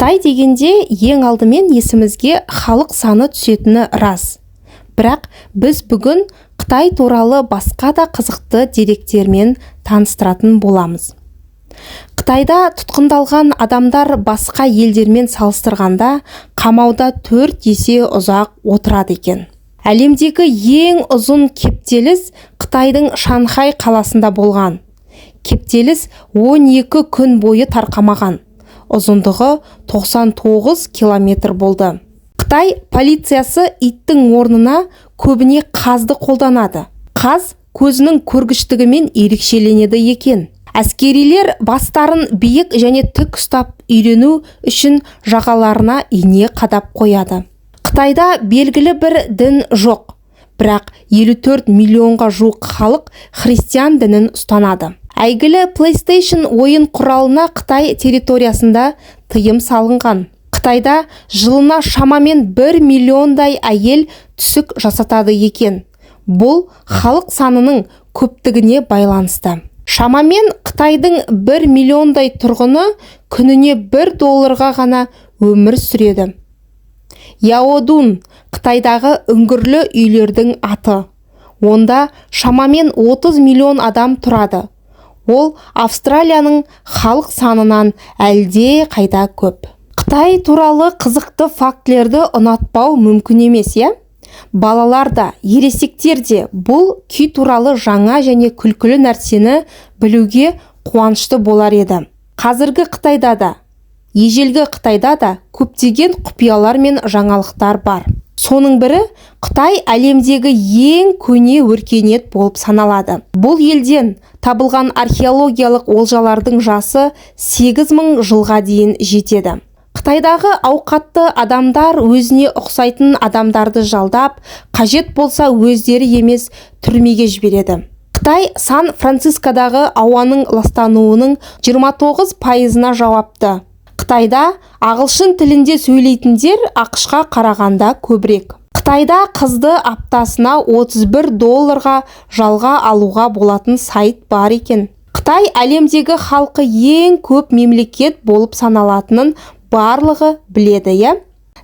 Қытай дегенде ең алдымен есімізге халық саны түсетіні рас. Бірақ біз бүгін Қытай туралы басқа да қызықты деректермен таныстыратын боламыз. Қытайда тұтқындалған адамдар басқа елдермен салыстырғанда қамауда 4 есе ұзақ отырады екен. Әлемдегі ең ұзын кептеліс Қытайдың Шанхай қаласында болған. Кептеліс 12 күн бойы тарқамаған. Ұзындығы 99 километр болды. Қытай полициясы иттің орнына көбіне қазды қолданады. Қаз көзінің көргіштігімен ерекшеленеді екен. Әскерилер бастарын биік және тік ұстап үйрену үшін жағаларына ине қадап қояды. Қытайда белгілі бір дін жоқ, бірақ 54 миллионға жуық халық христиан дінін ұстанады. Әйгілі PlayStation ойын құралына Қытай территориясында тыйым салынған. Қытайда жылына шамамен 1 миллиондай әйел түсік жасатады екен. Бұл халық санының көптігіне байланысты. Шамамен Қытайдың 1 миллиондай тұрғыны күніне $1 ғана өмір сүреді. Яодун Қытайдағы үңгірлі үйлердің аты. Онда шамамен 30 миллион адам тұрады. Ол Австралияның халық санынан әлде қайда көп. Қытай туралы қызықты фактілерді ұнатпау мүмкін емес, е? Балалар да, ересектер де бұл күй туралы жаңа және күлкілі нәрсені білуге қуанышты болар еді. Қазіргі Қытайда да, ежелгі Қытайда да көптеген құпиялар мен жаңалықтар бар. Соның бірі Қытай әлемдегі ең көне өркениет болып саналады. Бұл елден табылған археологиялық олжалардың жасы 8000 жылға дейін жетеді. Қытайдағы ауқатты адамдар өзіне ұқсайтын адамдарды жалдап, қажет болса өздері емес түрмеге жібереді. Қытай Сан-Францискодағы ауаның ластануының 29%-на жауапты. Қытайда ағылшын тілінде сөйлейтіндер ақш-қа қарағанда көбірек. Қытайда қызды аптасына $31 жалға алуға болатын сайт бар екен. Қытай әлемдегі халқы ең көп мемлекет болып саналатынын барлығы біледі, е?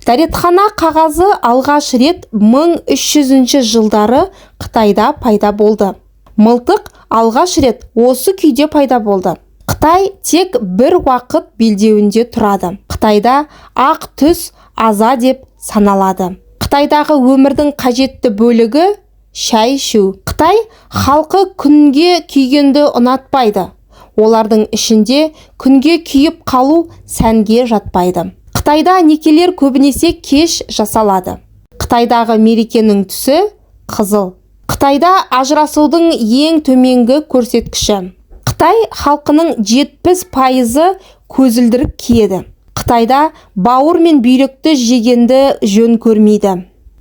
Дәретхана қағазы алғаш рет 1300 жылдары Қытайда пайда болды. Мылтық алғаш рет осы күйде пайда болды. Қытай тек бір уақыт белдеуінде тұрады. Қытайда ақ түс аза деп саналады. Қытайдағы өмірдің қажетті бөлігі шай ішу. Қытай халқы күнге күйгенді ұнатпайды. Олардың ішінде күнге күйіп қалу сәнге жатпайды. Қытайда некелер көбінесе кеш жасалады. Қытайдағы мерекенің түсі қызыл. Қытайда ажырасудың ең төменгі көрсеткіші. Қытай халқының 70% көзілдірік киеді. Қытайда бауыр мен бүйректі жегенді жөн көрмейді.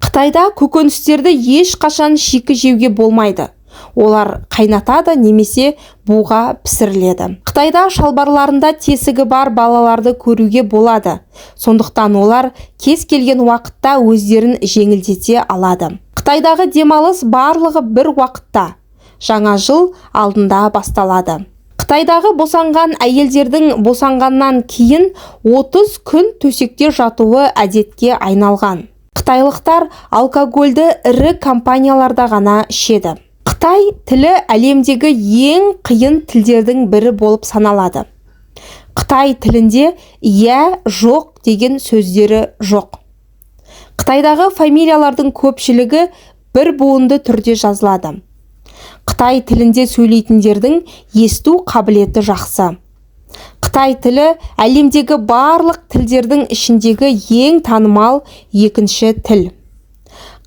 Қытайда көкөністерді ешқашан шикі жеуге болмайды. Олар қайнатады немесе буға пісіріледі. Қытайда шалбарларында тесігі бар балаларды көруге болады. Сондықтан олар кез келген уақытта өздерін жеңілдете алады. Қытайдағы демалыс барлығы бір уақытта. Жаңа жыл алдында басталады. Қытайдағы босанған әйелдердің босанғаннан кейін 30 күн төсекте жатуы әдетке айналған. Қытайлықтар алкогольді ірі компанияларда ғана ішеді. Қытай тілі әлемдегі ең қиын тілдердің бірі болып саналады. Қытай тілінде иә, жоқ деген сөздері жоқ. Қытайдағы фамилиялардың көпшілігі бір буынды түрде жазылады. Қытай тілінде сөйлейтіндердің есту қабілеті жақсы. Қытай тілі әлемдегі барлық тілдердің ішіндегі ең танымал екінші тіл.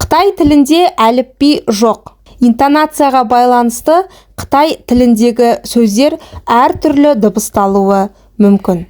Қытай тілінде әліпби жоқ. Интонацияға байланысты Қытай тіліндегі сөздер әртүрлі дыбысталуы мүмкін.